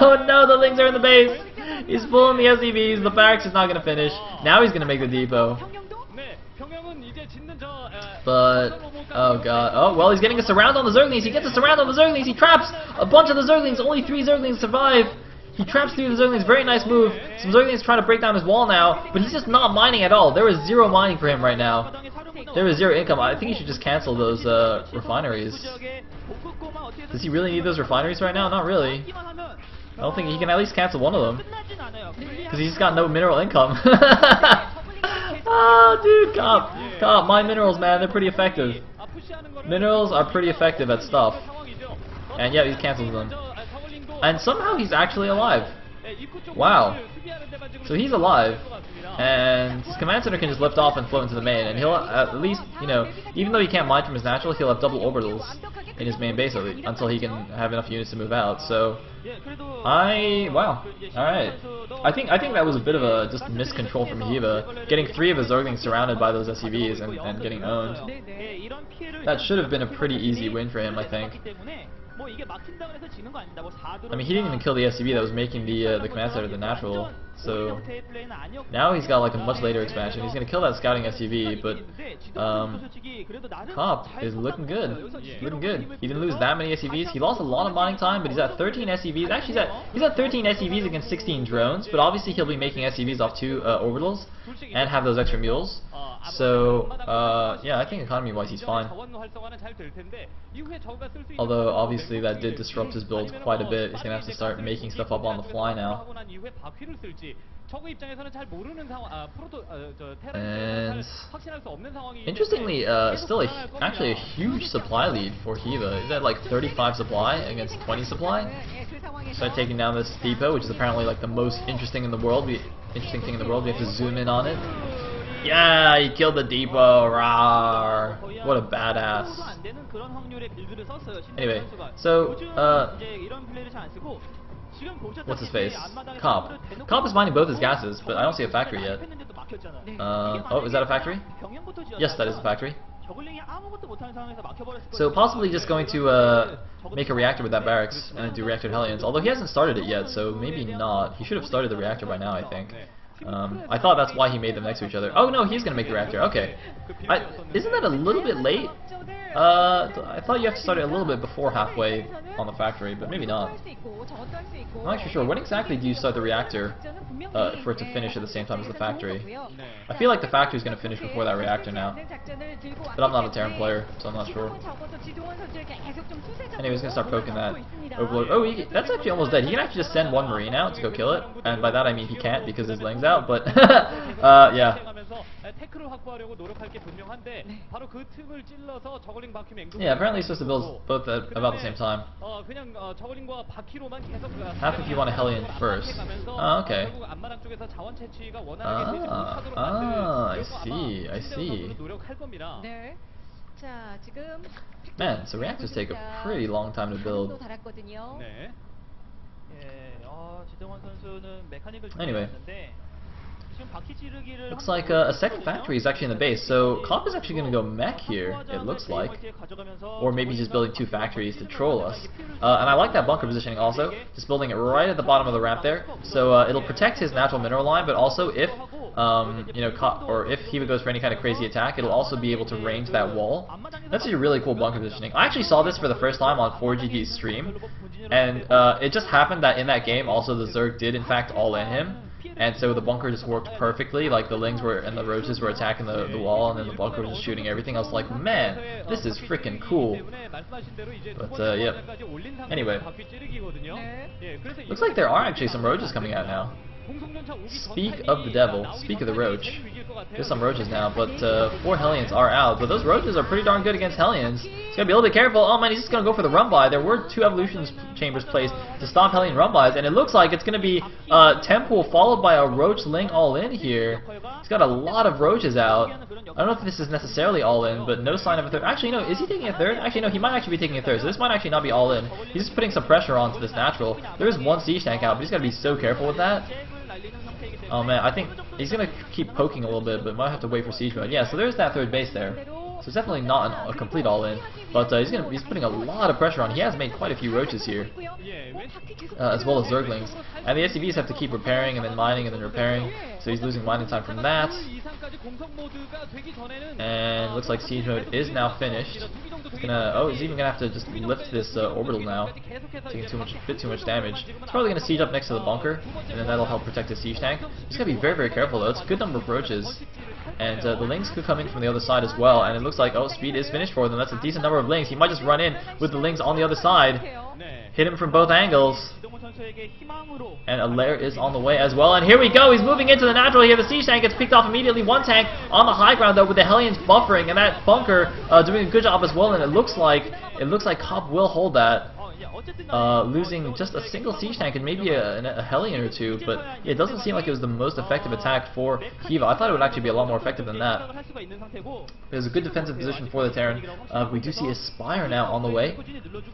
Oh no, the Lings are in the base. He's pulling the SCVs. The barracks is not going to finish. Now he's going to make the depot. But, oh god. Oh, well, he's getting a surround on the Zerglings. He gets a surround on the Zerglings. He traps a bunch of the Zerglings. Only 3 Zerglings survive. He traps 3 of the Zerglings. Very nice move. Some Zerglings trying to break down his wall now, but he's just not mining at all. There is 0 mining for him right now. There is 0 income. I think he should just cancel those refineries. Does he really need those refineries right now? Not really. I don't think he can at least cancel one of them, because he's got no mineral income. Oh, dude, Cop, mine minerals, man. They're pretty effective. Minerals are pretty effective at stuff. And yeah, he cancels them. And somehow he's actually alive. Wow. So he's alive, and his command center can just lift off and float into the main, and he'll at least, you know, even though he can't mine from his natural, he'll have double orbitals in his main base until he can have enough units to move out. So, wow, alright. I think that was a bit of a just miscontrol from Hiva, getting 3 of his Zerglings surrounded by those SCVs and getting owned. That should have been a pretty easy win for him, I think. I mean, he didn't even kill the SCV that was making the command center the natural. So now he's got like a much later expansion. He's gonna kill that scouting SCV, but Cop is looking good. Looking good. He didn't lose that many SCVs. He lost a lot of mining time, but he's at 13 SCVs. Actually, he's at 13 SCVs against 16 drones. But obviously, he'll be making SCVs off 2 orbitals and have those extra mules. So yeah, I think economy-wise he's fine. Although obviously that did disrupt his build quite a bit. He's gonna have to start making stuff up on the fly now. And interestingly, still actually a huge supply lead for Hiva. He's at like 35 supply against 20 supply. Start taking down this depot, which is apparently like the most interesting thing in the world. We have to zoom in on it. Yeah, he killed the depot. Rawr. What a badass. Anyway, so what's his face? Cop. Cop is mining both his gases, but I don't see a factory yet. Oh, is that a factory? Yes, that is a factory. So possibly just going to make a reactor with that barracks and do reactor Hellions. Although he hasn't started it yet, so maybe not. He should have started the reactor by now, I think. I thought that's why he made them next to each other. Oh no, he's gonna make the reactor. Okay. Isn't that a little bit late? I thought you have to start it a little bit before halfway on the factory, but maybe not. I'm not actually sure. When exactly do you start the reactor for it to finish at the same time as the factory? I feel like the factory is going to finish before that reactor now. But I'm not a Terran player, so I'm not sure. Anyway, he's going to start poking that Overlord. Oh, that's actually almost dead. He can actually just send 1 Marine out to go kill it. And by that I mean he can't because his Ling's out, but yeah. Yeah, apparently you're supposed to build both at about the same time. Half if you want a Hellion first. Oh, okay. I see. Man, so reactors take a pretty long time to build. Anyway. Looks like a second factory is actually in the base, so Cop is actually going to go mech here, it looks like. Or maybe just building 2 factories to troll us. And I like that bunker positioning also, just building it right at the bottom of the ramp there. So it'll protect his natural mineral line, but also if, you know, or if he goes for any kind of crazy attack, it'll also be able to range that wall. That's a really cool bunker positioning. I actually saw this for the first time on 4GG's stream, and it just happened that in that game also the Zerg did in fact all-in him. And so the bunker just worked perfectly, like the Lings were and the Roaches were attacking the wall, and then the bunker was just shooting everything. I was like, man, this is freaking cool. But yep. Anyway, looks like there are actually some Roaches coming out now. Speak of the devil, speak of the Roach. There's some Roaches now, but 4 Hellions are out. But those Roaches are pretty darn good against Hellions. He's gotta be a little bit careful. Oh man, he's just gonna go for the run by. There were 2 evolution chambers placed to stop Hellion run bys, and it looks like it's gonna be Temple followed by a Roach Ling all in here. He's got a lot of Roaches out. I don't know if this is necessarily all in, but no sign of a third. Actually, no, is he taking a third? Actually, no, he might actually be taking a third. So this might actually not be all in. He's just putting some pressure onto this natural. There is 1 siege tank out, but he's gotta be so careful with that. Oh man, I think he's gonna keep poking a little bit, but might have to wait for siege mode. Yeah, so there's that 3rd base there. So it's definitely not a complete all-in, but he's putting a lot of pressure on. He has made quite a few roaches here, as well as zerglings. And the SCVs have to keep repairing and then mining and then repairing, so he's losing mining time from that. And looks like siege mode is now finished. He's even gonna have to just lift this orbital now, taking a bit too much damage. He's probably gonna siege up next to the bunker, and then that'll help protect his siege tank. He's gotta be very, very careful though. It's a good number of roaches, and the lings could come in from the other side as well. And it looks like speed is finished for them. That's a decent number of lings. He might just run in with the lings on the other side, hit him from both angles. And a lair is on the way as well. And here we go. He's moving into the natural here. The siege tank gets picked off immediately. One tank on the high ground though, with the Hellions buffering, and that bunker doing a good job as well. And it looks like Cop will hold that. Losing just a single siege tank and maybe a Hellion or two, but it doesn't seem like it was the most effective attack for Kiva. I thought it would actually be a lot more effective than that. It was a good defensive position for the Terran. We do see a Spire now on the way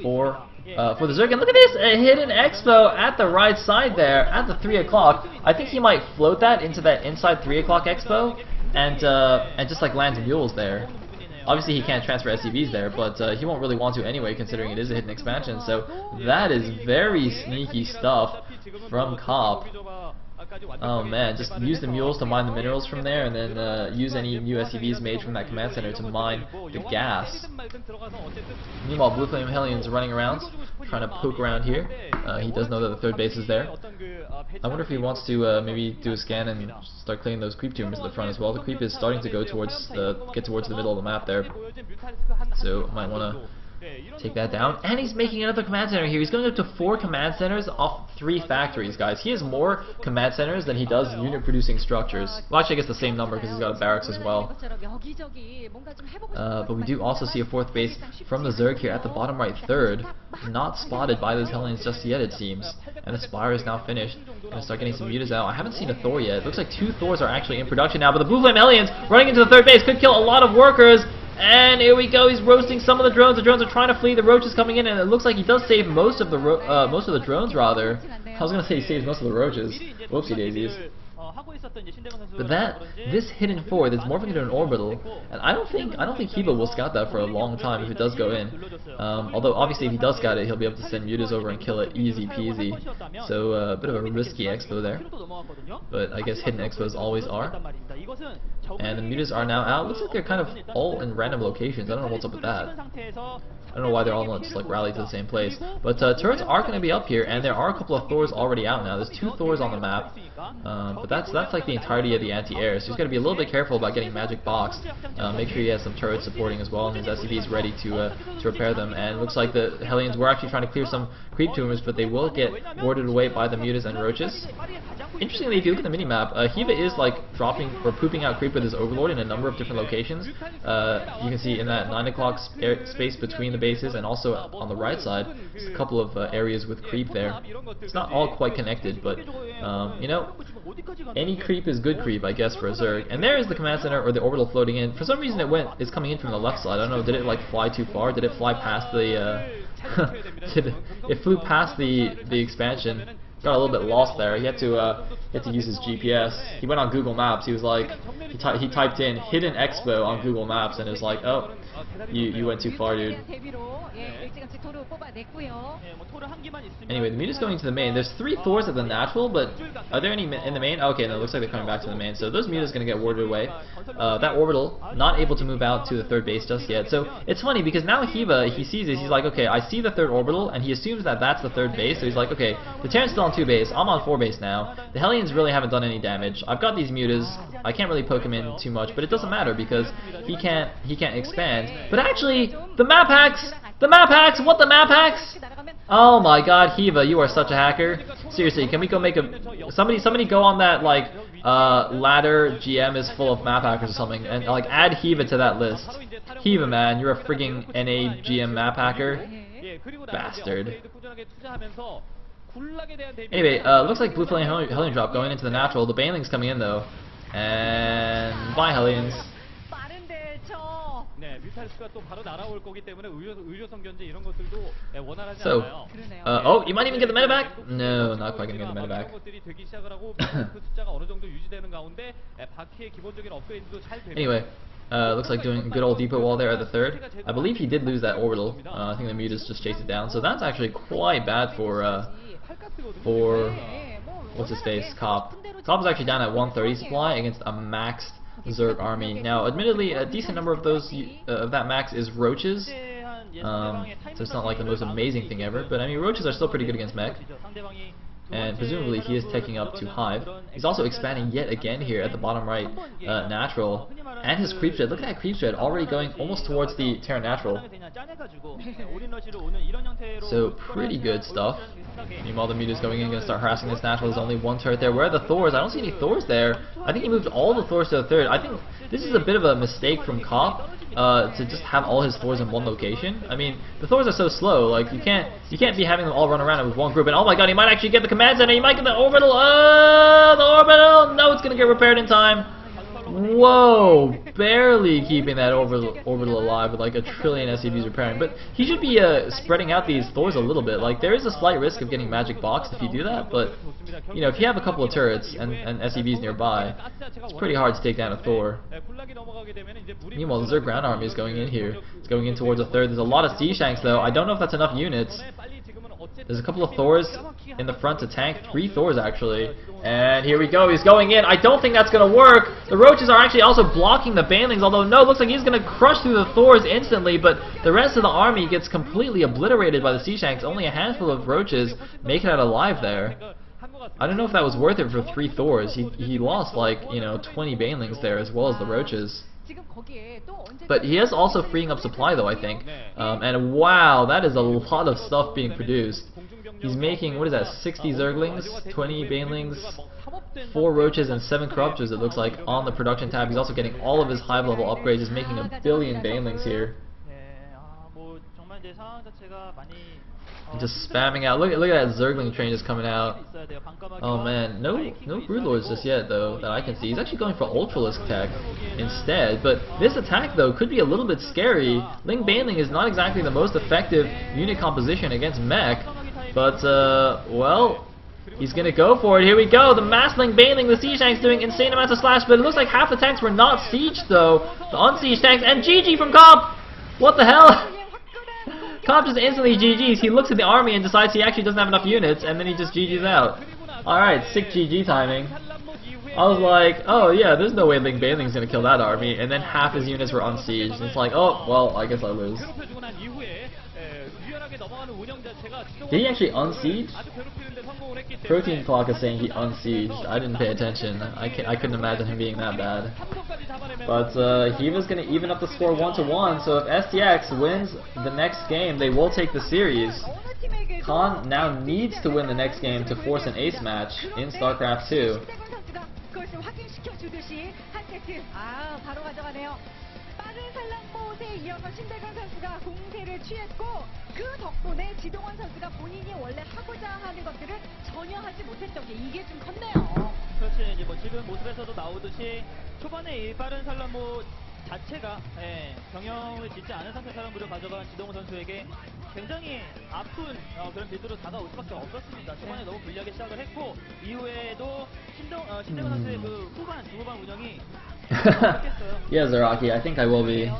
for the Zerg. And look at this, a hidden Expo at the right side there at the 3 o'clock. I think he might float that into that inside 3 o'clock Expo and just like land mules there. Obviously he can't transfer SCVs there, but he won't really want to anyway, considering it is a hidden expansion. So that is very sneaky stuff from Cop. Oh man, just use the mules to mine the minerals from there, and then use any new SCVs made from that command center to mine the gas. Meanwhile, Blue Flame Hellions running around, trying to poke around here. He does know that the third base is there. I wonder if he wants to maybe do a scan and start clearing those creep tumors at the front as well. The creep is starting to go towards get towards the middle of the map there, so might want to take that down. And he's making another command center here. He's going up to 4 command centers off 3 factories, guys. He has more command centers than he does unit producing structures. Well, actually I guess the same number because he's got a barracks as well. But we do also see a 4th base from the Zerg here at the bottom right third. Not spotted by those Hellions just yet, it seems. And the Spire is now finished. Gonna start getting some mutas out. I haven't seen a Thor yet. It looks like 2 Thors are actually in production now, but the Blue Flame Hellions running into the 3rd base could kill a lot of workers. And here we go. He's roasting some of the drones. The drones are trying to flee. The roaches coming in, and it looks like he does save most of the drones. Rather, I was gonna say he saves most of the roaches. Whoopsie daisies. But this hidden 4 that's morphing into an orbital, and I don't think Kiba will scout that for a long time if it does go in. Although obviously if he does scout it, he'll be able to send mutas over and kill it easy peasy. So a bit of a risky expo there, but I guess hidden expos always are. And the mutas are now out. Looks like they're kind of all in random locations. I don't know what's up with that. I don't know why they're all just like rallied to the same place. But turrets are going to be up here, and there are a couple of Thors already out now. There's 2 Thors on the map, but that's like the entirety of the anti-air. So he's got to be a little bit careful about getting magic boxed. Make sure he has some turrets supporting as well, and his SCV is ready to repair them. And it looks like the Hellions were actually trying to clear some creep tumors, but they will get warded away by the mutas and roaches. Interestingly, if you look at the minimap, Hiva is like dropping or pooping out creep with his overlord in a number of different locations. You can see in that 9 o'clock space between the bases, and also on the right side, there's a couple of areas with creep there. It's not all quite connected, but you know, any creep is good creep, I guess, for a Zerg. And there is the command center, or the orbital floating in. For some reason it's coming in from the left side. I don't know, did it like fly too far? Did it fly past the it flew past the expansion. Got a little bit lost there. He had to use his GPS. He went on Google Maps. He was like, he typed in hidden expo on Google Maps, and it was like, oh, you went too far, dude. Anyway, the muta's going to the main. There's 3 Thors at the natural, but are there any in the main? Okay, no, it looks like they're coming back to the main. So those muta's going to get warded away. That orbital not able to move out to the 3rd base just yet. So it's funny because now Hiva, he sees this. He's like, okay, I see the 3rd orbital, and he assumes that that's the 3rd base. So he's like, okay, the Terran's still on 2 base. I'm on 4 base now. The Hellions really haven't done any damage. I've got these mutas. I can't really poke him in too much, but it doesn't matter because he can't expand. But actually, the map hacks! The map hacks! What the map hacks? Oh my god, Hiva, you are such a hacker. Seriously, can we go make a... Somebody go on that, like, ladder GM is full of map hackers or something, and, like, add Hiva to that list. Hiva, man, you're a frigging NA GM map hacker. Bastard. Anyway, looks like Blue Flame Hellion drop going into the natural. The Baneling's coming in, though. And... bye, Hellions. So, oh, you might even get the medevac? No, not quite gonna get the medevac. Anyway, Looks like doing a good old depot wall there at the third. I believe he did lose that orbital. I think the Mutas just chased it down. So that's actually quite bad for what's his face, Cop. Cop is actually down at 130 supply against a maxed Zerg army. Now, admittedly, a decent number of those of that max is roaches. So it's not like the most amazing thing ever, but I mean roaches are still pretty good against mech. And presumably he is taking up to Hive. He's also expanding yet again here at the bottom right, natural. And his creep shed. Look at that creep shed already going almost towards the Terra Natural. So pretty good stuff. Meanwhile the Muta's going in, going to start harassing this natural. There's only one turret there. Where are the Thors? I don't see any Thors there. I think he moved all the Thors to the third. I think this is a bit of a mistake from Cop. To just have all his Thors in one location. I mean, the Thors are so slow. Like you can't be having them all run around with one group. And oh my god, he might actually get the command center. He might get the orbital. The orbital. No, it's gonna get repaired in time. Whoa, barely keeping that orbital alive with like a trillion SCVs repairing. But he should be spreading out these Thors a little bit. Like there is a slight risk of getting magic boxed if you do that. But you know, if you have a couple of turrets and SCVs nearby, it's pretty hard to take down a Thor. Meanwhile, the Zerg ground army is going in here. It's going in towards a third. There's a lot of Sea Shanks though. I don't know if that's enough units. There's a couple of Thors in the front to tank. 3 Thors actually. And here we go. He's going in. I don't think that's going to work. The Roaches are actually also blocking the Banelings. Although no, it looks like he's going to crush through the Thors instantly. But the rest of the army gets completely obliterated by the Sea Shanks. Only a handful of Roaches make it out alive there. I don't know if that was worth it for 3 Thors. He lost like, you know, 20 Banelings there as well as the Roaches. But he is also freeing up supply though, I think. And wow, that is a lot of stuff being produced. He's making, what is that, 60 Zerglings, 20 Banelings, 4 Roaches, and 7 Corruptors, it looks like, on the production tab. He's also getting all of his Hive level upgrades. He's making 1 billion Banelings here. Just spamming out. Look at that Zergling train just coming out. Oh man, no Broodlords just yet though that I can see. He's actually going for Ultralisk tech instead. But this attack though could be a little bit scary. Ling Baneling is not exactly the most effective unit composition against mech. But well, he's gonna go for it. Here we go. The Mass Ling Baneling, the Sea Shanks doing insane amounts of slash. But it looks like half the tanks were not sieged though. The unsieged tanks, and GG from Comp. What the hell? Comp just instantly GG's. He looks at the army and decides he actually doesn't have enough units, and then he just GG's out. Alright, sick GG timing. I was like, oh yeah, there's no way Ling Baneling's gonna kill that army, and then half his units were unsieged. And it's like, oh, well, I guess I lose. Did he actually unsiege? Protein Clock is saying he unsieged. I didn't pay attention. I couldn't imagine him being that bad. But he was going to even up the score 1-1, so if STX wins the next game, they will take the series. Khan now needs to win the next game to force an ace match in StarCraft 2. 빠른 산란못에 이어서 신대건 선수가 공세를 취했고 그 덕분에 지동원 선수가 본인이 원래 하고자 하는 것들을 전혀 하지 못했던 게 이게 좀 컸네요. 그렇지, 이제 뭐 지금 모습에서도 나오듯이 초반에 이 빠른 산란못 자체가 경영을 짓지 않은 상태 사람으로 가져간 지동원 선수에게 굉장히 아픈 그런 빌드로 다가올 수밖에 없었습니다. 초반에 너무 불리하게 시작을 했고 이후에도 신대건 선수의 그 후반 운영이 Yeah, Zaraki, I think I will be.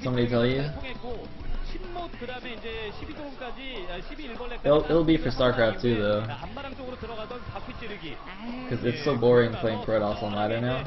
Somebody tell you? It'll be for StarCraft 2 though. Because it's so boring playing Protoss on ladder now.